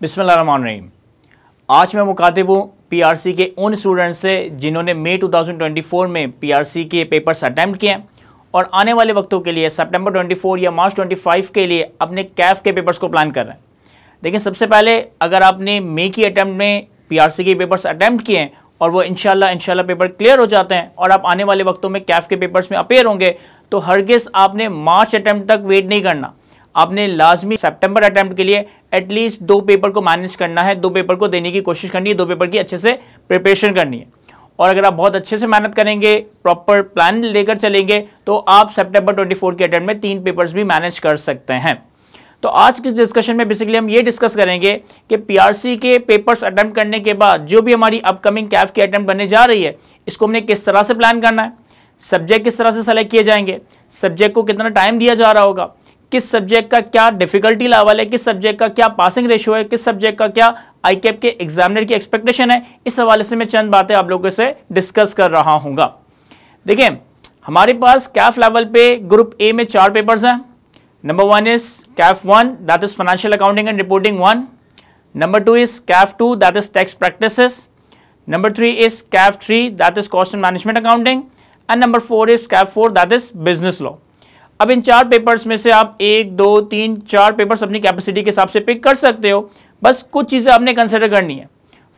बिस्मिल्लाहिर्रहमानिर्रहीम। आज मैं मुखातिब हूँ पीआरसी के उन स्टूडेंट्स से जिन्होंने मई 2024 में पीआरसी के पेपर्स अटैम्प्ट किए हैं और आने वाले वक्तों के लिए सितंबर 24 या मार्च 25 के लिए अपने कैफ के पेपर्स को प्लान कर रहे हैं। देखिए, सबसे पहले अगर आपने मई की अटैम्प्ट में पीआरसी के पेपर्स अटैम्प्ट किए हैं और वो इंशाल्लाह पेपर क्लियर हो जाते हैं और आप आने वाले वक्तों में कैफ के पेपर्स में अपेयर होंगे, तो हरगिज़ आपने मार्च अटैम्प्ट तक वेट नहीं करना। आपने लाजमी सितंबर अटैम्प्ट के लिए एटलीस्ट 2 पेपर को मैनेज करना है, 2 पेपर को देने की कोशिश करनी है, 2 पेपर की अच्छे से प्रिपरेशन करनी है। और अगर आप बहुत अच्छे से मेहनत करेंगे, प्रॉपर प्लान लेकर चलेंगे, तो आप सितंबर 24 के अटैम्प्ट में 3 पेपर्स भी मैनेज कर सकते हैं। तो आज के डिस्कशन में बेसिकली हम ये डिस्कस करेंगे कि पीआरसी के पेपर्स अटैम्प्ट करने के बाद जो भी हमारी अपकमिंग कैफ की अटैम्प्ट बनने जा रही है, इसको हमने किस तरह से प्लान करना है, सब्जेक्ट किस तरह से सेलेक्ट किए जाएंगे, सब्जेक्ट को कितना टाइम दिया जा रहा होगा, किस सब्जेक्ट का क्या डिफिकल्टी लेवल है, किस सब्जेक्ट का क्या पासिंग रेशियो है, किस सब्जेक्ट का क्या आईकैप के एग्जामिनर की एक्सपेक्टेशन है। इस हवाले से मैं चंद बातें आप लोगों से डिस्कस कर रहा हूँगा। देखिए, हमारे पास कैफ लेवल पे ग्रुप ए में 4 पेपर्स हैं। Number 1 is Kaif 1 that is financial accounting and reporting 1। Number 2 is Kaif 2 that is tax practices. Number 3 is Kaif 3 that is cost and management accounting and number 4 is Kaif 4 that is business law. अब इन 4 papers में से आप 1, 2, 3, 4 papers अपनी capacity के हिसाब से pick कर सकते हो। बस कुछ चीज़ें आपने कंसिडर करनी है।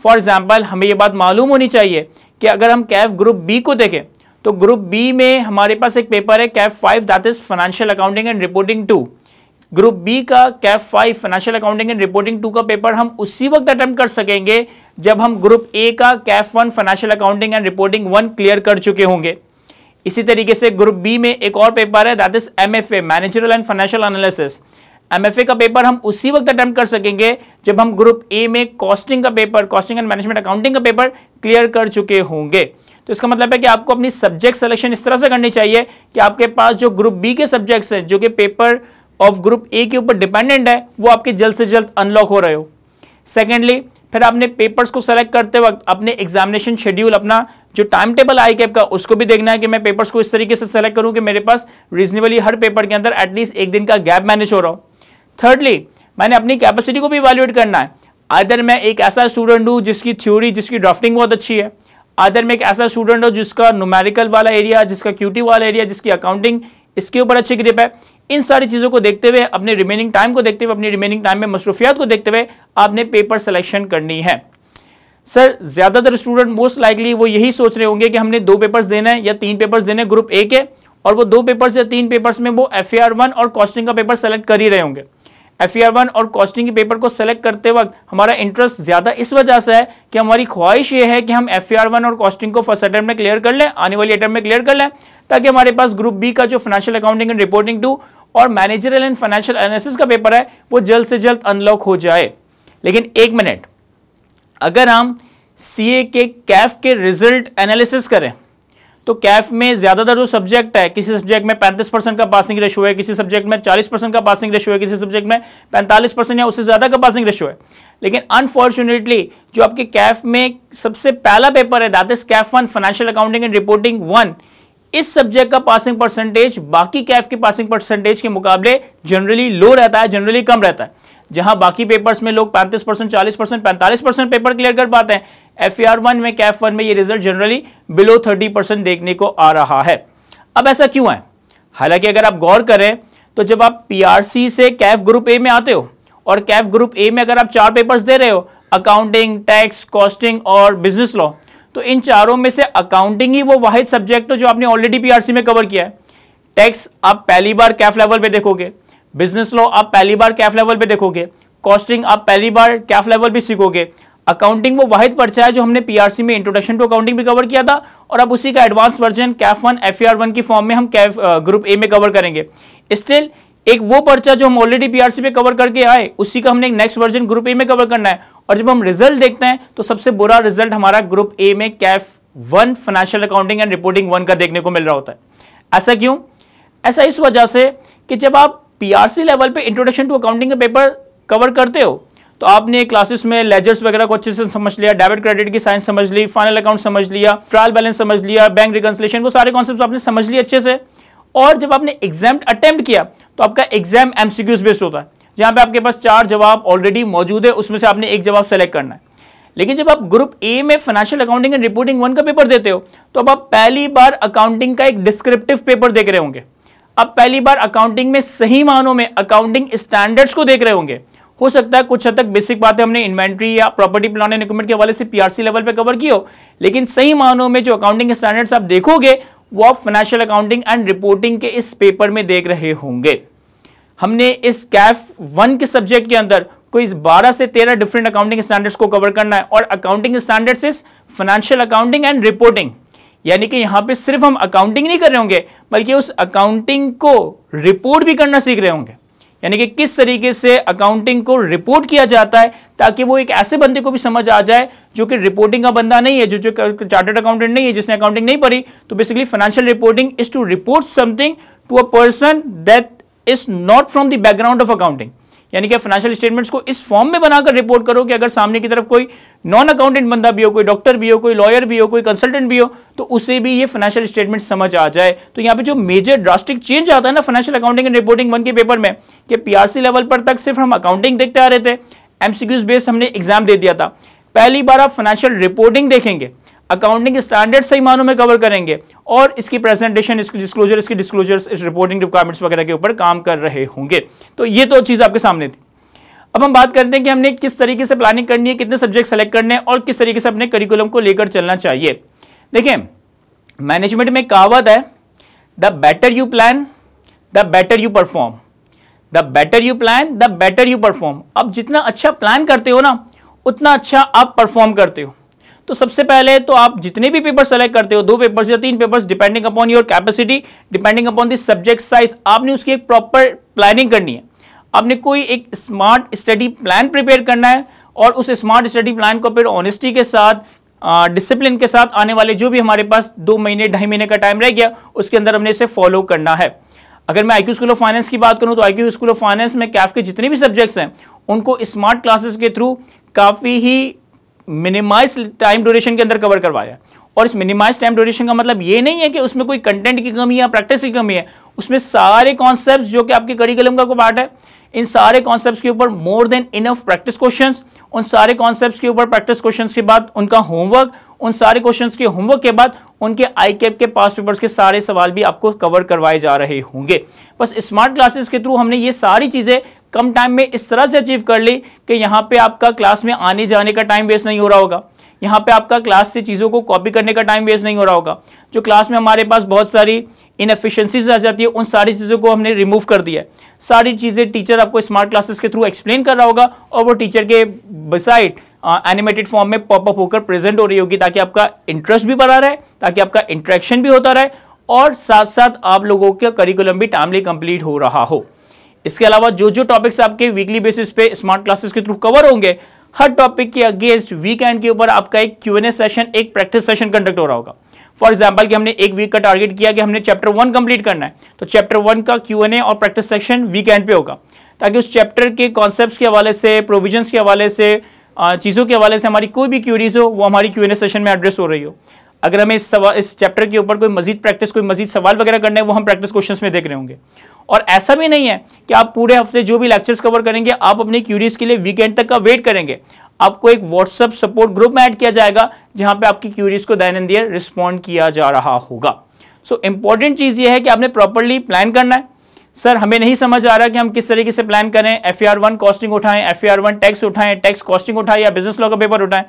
फॉर एग्जांपल, हमें ये बात मालूम होनी चाहिए कि अगर हम कैफ ग्रुप बी को देखें तो ग्रुप बी में हमारे पास एक पेपर है CAF 5 that is financial accounting and reporting 2। Group B का CAF 5 financial accounting and reporting 2 का पेपर हम उसी वक्त अटेम्प्ट कर सकेंगे जब हम ग्रुप ए का Kaif 1 financial accounting and reporting 1 clear कर चुके होंगे। इसी तरीके से ग्रुप बी में एक और पेपर है that is MFA managerial and financial analysis. MFA का पेपर हम उसी वक्त अटेम्प्ट कर सकेंगे जब हम ग्रुप ए में कॉस्टिंग का paper, costing and management accounting का पेपर क्लियर कर चुके होंगे। तो इसका मतलब है कि आपको अपनी सब्जेक्ट सिलेक्शन इस तरह से करनी चाहिए कि आपके पास जो ग्रुप बी के सब्जेक्ट्स हैं जो कि पेपर ऑफ ग्रुप ए के ऊपर डिपेंडेंट है, वो आपके जल्द से जल्द अनलॉक हो रहे हो। सेकेंडली, फिर आपने पेपर्स को सेलेक्ट करते वक्त अपने एग्जामिनेशन शेड्यूल, अपना जो टाइम टेबल आईकैप का, उसको भी देखना है कि मैं पेपर्स को इस तरीके से सेलेक्ट करूं कि मेरे पास रीजनेबली हर पेपर के अंदर एटलीस्ट 1 दिन का गैप मैनेज हो रहा हो। थर्डली, मैंने अपनी कैपेसिटी को भी इवैल्यूएट करना है। आइदर मैं एक ऐसा स्टूडेंट हूं जिसकी थ्योरी, जिसकी ड्राफ्टिंग बहुत अच्छी है, आइदर मैं एक ऐसा स्टूडेंट हूं जिसका न्यूमेरिकल वाला एरिया, जिसका क्यूटी वाला एरिया, जिसकी अकाउंटिंग इसके ऊपर अच्छी ग्रिप है। इन सारी चीज़ों को देखते हुए, अपने रिमेनिंग टाइम को देखते हुए, अपनी रिमेनिंग टाइम में मसरूफियात को देखते हुए आपने पेपर सिलेक्शन करनी है। सर, ज़्यादातर स्टूडेंट मोस्ट लाइकली वो यही सोच रहे होंगे कि हमने 2 पेपर्स देना है या 3 पेपर्स देने हैं ग्रुप ए के, और वो 2 पेपर्स या 3 पेपर्स में वो FAR 1 और कॉस्टिंग का पेपर सेलेक्ट कर ही रहे होंगे। FAR 1 और कॉस्टिंग के पेपर को सेलेक्ट करते वक्त हमारा इंटरेस्ट ज़्यादा इस वजह से है कि हमारी ख्वाहिश ये है कि हम FAR 1 और कॉस्टिंग को फर्स्ट अटेम्प्ट में क्लियर कर लें, आने वाली अटेम्प्ट में क्लियर कर लें, ताकि हमारे पास ग्रुप बी का जो फाइनेंशियल अकाउंटिंग एंड रिपोर्टिंग 2 और मैनेजरियल एंड फाइनेंशियल एनालिसिस का पेपर है वो जल्द से जल्द अनलॉक हो जाए। लेकिन एक मिनट, अगर हम सीए के कैफ के रिजल्ट एनालिसिस करें तो कैफ में ज़्यादातर जो सब्जेक्ट है, किसी सब्जेक्ट में 35% का पासिंग रेशियो है, किसी सब्जेक्ट में 40% का पासिंग रेशियो है, किसी सब्जेक्ट में 45% या उससे ज़्यादा का पासिंग रेशियो है। लेकिन अनफॉर्चुनेटली जो आपके कैफ में सबसे पहला पेपर है that is Kaif 1 financial accounting and reporting 1, इस सब्जेक्ट का पासिंग परसेंटेज बाकी कैफ के पासिंग परसेंटेज के मुकाबले जनरली लो रहता है, जनरली कम रहता है। जहां बाकी पेपर्स में लोग 35%, 40%, 45% पेपर क्लियर कर पाते हैं, FAR 1 में, कैफ 1 में ये रिजल्ट जनरली बिलो 30% देखने को आ रहा है। अब ऐसा क्यों है? हालांकि अगर आप गौर करें तो जब आप पीआरसी से कैफ ग्रुप ए में आते हो और कैफ ग्रुप ए में अगर आप 4 पेपर्स दे रहे हो, अकाउंटिंग, टैक्स, कॉस्टिंग और बिजनेस लॉ, तो इन चारों में से अकाउंटिंग ही वो वाहिद सब्जेक्ट हो जो आपने ऑलरेडी पीआरसी में कवर किया है। टैक्स आप पहली बार कैफ लेवल पे देखोगे, बिजनेस लॉ आप पहली बार कैफ लेवल पे देखोगे, कॉस्टिंग आप पहली बार कैफ लेवल पे सीखोगे, अकाउंटिंग वो वाहिद पर्चा है जो हमने पीआरसी में इंट्रोडक्शन टू अकाउंटिंग भी कवर किया था, और अब उसी का एडवांस वर्जन कैफ 1 FAR 1 की फॉर्म में हम कैफ ग्रुप ए में कवर करेंगे। स्टिल एक वो पर्चा जो हम ऑलरेडी पीआरसी पे कवर करके आए, उसी का हमने एक नेक्स्ट वर्जन ग्रुप ए में कवर करना है। और जब हम रिजल्ट देखते हैं तो सबसे बुरा रिजल्ट हमारा ग्रुप ए में Kaif 1 financial accounting and reporting 1 का देखने को मिल रहा होता है। ऐसा क्यों? ऐसा इस वजह से कि जब आप पीआरसी लेवल पे इंट्रोडक्शन टू अकाउंटिंग का पेपर कवर करते हो तो आपने क्लासेस में लेजर्स वगैरह को अच्छे से समझ लिया, डेबिट क्रेडिट की साइंस समझ ली, फाइनल अकाउंट समझ लिया, ट्रायल बैलेंस समझ लिया, बैंक रिकंसिलिएशन, वो सारे कॉन्सेप्ट्स आपने समझ लिए अच्छे से। और जब आपने एग्जाम अटेम्प्ट किया तो आपका एग्जाम एमसीक्यूज बेस्ड होता है, जहां पे आपके पास 4 जवाब ऑलरेडी मौजूद है, उसमें से आपने एक जवाब सेलेक्ट करना है। लेकिन जब आप ग्रुप ए में फाइनेंशियल अकाउंटिंग एंड रिपोर्टिंग 1 का पेपर देते हो, तो अब आप पहली बार अकाउंटिंग का एक डिस्क्रिप्टिव पेपर देख रहे होंगे। अब पहली बार अकाउंटिंग में सही मानों में अकाउंटिंग स्टैंडर्ड्स को देख रहे होंगे। हो सकता है कुछ हद तक बेसिक बातें हमने इन्वेंट्री या प्रॉपर्टी प्लान एंड इक्विपमेंट के हवाले से पीआरसी लेवल पे कवर की हो, लेकिन सही मानों में जो अकाउंटिंग स्टैंडर्ड्स आप देखोगे वो आप फाइनेंशियल अकाउंटिंग एंड रिपोर्टिंग के इस पेपर में देख रहे होंगे। हमने इस कैफ 1 के सब्जेक्ट के अंदर कोई 12 से 13 डिफरेंट अकाउंटिंग स्टैंडर्ड्स को कवर करना है, और accounting standards is financial accounting and reporting, यानी कि यहां पे सिर्फ हम अकाउंटिंग नहीं कर रहे होंगे बल्कि उस अकाउंटिंग को रिपोर्ट भी करना सीख रहे होंगे, यानी कि किस तरीके से अकाउंटिंग को रिपोर्ट किया जाता है, ताकि वो एक ऐसे बंदे को भी समझ आ जाए जो कि रिपोर्टिंग का बंदा नहीं है, जो चार्टर्ड अकाउंटेंट नहीं है, जिसने अकाउंटिंग नहीं पढ़ी। तो basically financial reporting is to report something to a person that is not from the background of accounting, यानी कि फाइनेंशियल स्टेटमेंट्स को इस फॉर्म में बनाकर रिपोर्ट करो कि अगर सामने की तरफ कोई नॉन अकाउंटेंट बंदा भी हो, कोई डॉक्टर भी हो, कोई लॉयर भी हो, कोई कंसल्टेंट भी हो, तो उसे भी ये फाइनेंशियल स्टेटमेंट समझ आ जाए। तो यहाँ पे जो मेजर ड्रास्टिक चेंज आता है ना फाइनेंशियल अकाउंटिंग एंड रिपोर्टिंग 1 के पेपर में, कि पीआरसी लेवल पर तक सिर्फ हम अकाउंटिंग देखते आ रहे थे, एमसीक्यूज बेस हमने एग्जाम दे दिया था। पहली बार आप फाइनेंशियल रिपोर्टिंग देखेंगे, अकाउंटिंग स्टैंडर्ड सही मानों में कवर करेंगे, और इसकी प्रेजेंटेशन, इसकी डिस्क्लोजर्स, इस रिपोर्टिंग रिक्वायरमेंट्स वगैरह के ऊपर काम कर रहे होंगे। तो ये तो चीज आपके सामने थी। अब हम बात करते हैं कि हमने किस तरीके से प्लानिंग करनी है, कितने सब्जेक्ट सेलेक्ट करने हैं और किस तरीके से अपने करिकुलम को लेकर चलना चाहिए। देखिए, मैनेजमेंट में कहावत है, the better you plan the better you perform, the better you plan the better you perform. अब जितना अच्छा प्लान करते हो ना, उतना अच्छा आप परफॉर्म करते हो। तो सबसे पहले तो आप जितने भी पेपर सेलेक्ट करते हो, 2 पेपर्स या 3 papers, depending upon your capacity, depending upon the subject size, आपने उसकी एक प्रॉपर प्लानिंग करनी है। आपने कोई एक स्मार्ट स्टडी प्लान प्रिपेयर करना है, और उस स्मार्ट स्टडी प्लान को फिर ऑनेस्टी के साथ, डिसिप्लिन के साथ, आने वाले जो भी हमारे पास 2 महीने 2.5 महीने का टाइम रह गया, उसके अंदर हमने इसे फॉलो करना है। अगर मैं आईक्यू स्कूल ऑफ फाइनेंस की बात करूं, तो आईक्यू स्कूल ऑफ फाइनेंस में कैफ के जितने भी सब्जेक्ट्स हैं, उनको स्मार्ट क्लासेस के थ्रू काफ़ी ही मिनिमाइज टाइम ड्यूरेशन के अंदर कवर करवाया। और इस मिनिमाइज टाइम ड्यूरेशन का मतलब ये नहीं है कि उसमें कोई कंटेंट की कमी या प्रैक्टिस की कमी है, उसमें सारे कॉन्सेप्ट्स जो कि आपके करिकुलम का पार्ट है, इन सारे कॉन्सेप्ट्स के ऊपर more than enough practice questions, उन सारे कॉन्सेप्ट्स के ऊपर प्रैक्टिस क्वेश्चंस के बाद उनका होमवर्क, उन सारे क्वेश्चंस के होमवर्क के बाद उनके आईकैप के पास पेपर्स के सारे सवाल भी आपको कवर करवाए जा रहे होंगे। बस स्मार्ट क्लासेस के थ्रू हमने ये सारी चीज़ें कम टाइम में इस तरह से अचीव कर ली कि यहाँ पे आपका क्लास में आने जाने का टाइम वेस्ट नहीं हो रहा होगा, यहाँ पे आपका क्लास से चीज़ों को कॉपी करने का टाइम वेस्ट नहीं हो रहा होगा। जो क्लास में हमारे पास बहुत सारी इनएफिशिएंसीज आ जाती है, उन सारी चीज़ों को हमने रिमूव कर दिया है। सारी चीज़ें टीचर आपको स्मार्ट क्लासेस के थ्रू एक्सप्लेन कर रहा होगा, और वो टीचर के बिसाइड एनिमेटेड फॉर्म में पॉपअप होकर प्रेजेंट हो रही होगी, ताकि आपका इंटरेस्ट भी बढ़ा रहे, ताकि आपका इंटरेक्शन भी होता रहे, और साथ साथ आप लोगों का करिकुलम भी टाइमली कंप्लीट हो रहा हो। इसके अलावा जो जो टॉपिक्स आपके वीकली बेसिस पे स्मार्ट क्लासेस के थ्रू कवर होंगे, हर टॉपिक के अगेंस्ट वीकेंड के ऊपर आपका एक Q&A सेशन, एक प्रैक्टिस सेशन कंडक्ट हो रहा होगा। फॉर एग्जांपल कि हमने एक वीक का टारगेट किया कि हमने चैप्टर 1 कंप्लीट करना है, तो चैप्टर 1 का Q&A और प्रैक्टिस सेशन वीकेंड पे होगा, ताकि उस चैप्टर के कॉन्सेप्ट्स के हवाले से, प्रोविजंस के हवाले से, चीज़ों के हवाले से हमारी कोई भी क्यूरीज हो, वो हमारी Q&A सेशन में एड्रेस हो रही हो। अगर हमें इस चैप्टर के ऊपर कोई मजीद प्रैक्टिस, कोई मजीद सवाल वगैरह करने हैं, वो हम प्रैक्टिस क्वेश्चंस में देख रहे होंगे। और ऐसा भी नहीं है कि आप पूरे हफ्ते जो भी लेक्चर्स कवर करेंगे, आप अपनी क्यूरीज के लिए वीकेंड तक का वेट करेंगे। आपको एक व्हाट्सएप सपोर्ट ग्रुप में ऐड किया जाएगा, जहां पे आपकी क्यूरीज को दैन एंड देयर रिस्पॉन्ड किया जा रहा होगा। सो इंपॉर्टेंट चीज़ ये है कि आपने प्रॉपरली प्लान करना है। सर, हमें नहीं समझ आ रहा कि हम किस तरीके से प्लान करें, FAR1 कॉस्टिंग उठाएं, FAR1 टैक्स उठाएं, टैक्स कॉस्टिंग उठाएं, या बिजनेस लॉ का पेपर उठाएं।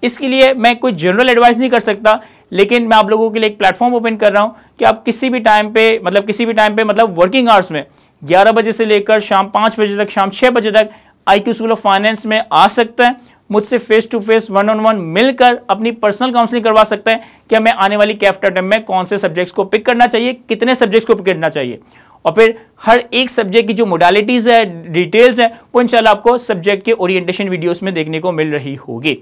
इसके लिए मैं कोई जनरल एडवाइस नहीं कर सकता, लेकिन मैं आप लोगों के लिए एक प्लेटफॉर्म ओपन कर रहा हूं कि आप किसी भी टाइम पे मतलब वर्किंग आवर्स में 11 बजे से लेकर शाम 5 बजे तक, शाम 6 बजे तक आईक्यू स्कूल ऑफ फाइनेंस में आ सकते हैं। मुझसे फेस टू फेस, 1-on-1 मिलकर अपनी पर्सनल काउंसलिंग करवा सकते हैं कि हमें आने वाली कैफ टर्म में कौन से सब्जेक्ट्स को पिक करना चाहिए, कितने सब्जेक्ट्स को पिक करना चाहिए, और फिर हर एक सब्जेक्ट की जो मोडालिटीज़ है, डिटेल्स है, वो इंशाल्लाह आपको सब्जेक्ट के ओरिएंटेशन वीडियोस में देखने को मिल रही होगी।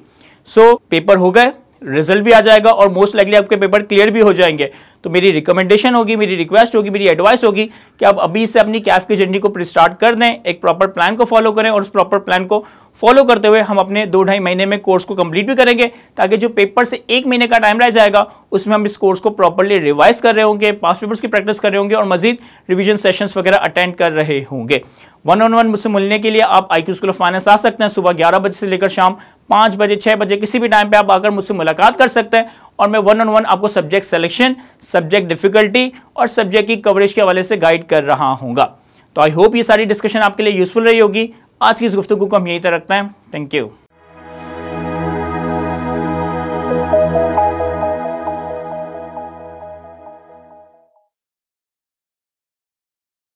सो पेपर हो गए, रिजल्ट भी आ जाएगा और मोस्ट लाइकली आपके पेपर क्लियर भी हो जाएंगे। तो मेरी रिकमेंडेशन होगी, मेरी रिक्वेस्ट होगी, मेरी एडवाइस होगी कि आप अभी से अपनी कैफ की जर्नी को स्टार्ट कर दें, एक प्रॉपर प्लान को फॉलो करें और उस प्रॉपर प्लान को फॉलो करते हुए हम अपने 2-2.5 महीने में कोर्स को कंप्लीट भी करेंगे, ताकि जो पेपर से 1 महीने का टाइम रह जाएगा उसमें हम इस कोर्स को प्रॉपरली रिवाइज कर रहे होंगे, पास पेपर्स की प्रैक्टिस कर रहे होंगे और मजीद रिवीजन सेशंस वगैरह अटेंड कर रहे होंगे। 1-on-1 मुझसे मिलने के लिए आप IQ स्कूल ऑफ फाइनेंस आ सकते हैं। सुबह 11 बजे से लेकर शाम 5 बजे, 6 बजे, किसी भी टाइम पे आप आकर मुझसे मुलाकात कर सकते हैं और मैं 1-on-1 आपको सब्जेक्ट सिलेक्शन, सब्जेक्ट डिफिकल्टी और सब्जेक्ट की कवरेज के हवाले से गाइड कर रहा हूँगा। तो आई होप ये सारी डिस्कशन आपके लिए यूजफुल रही होगी। आज की इस गुफ्तगू को हम यहीं तक रखते हैं। Thank you.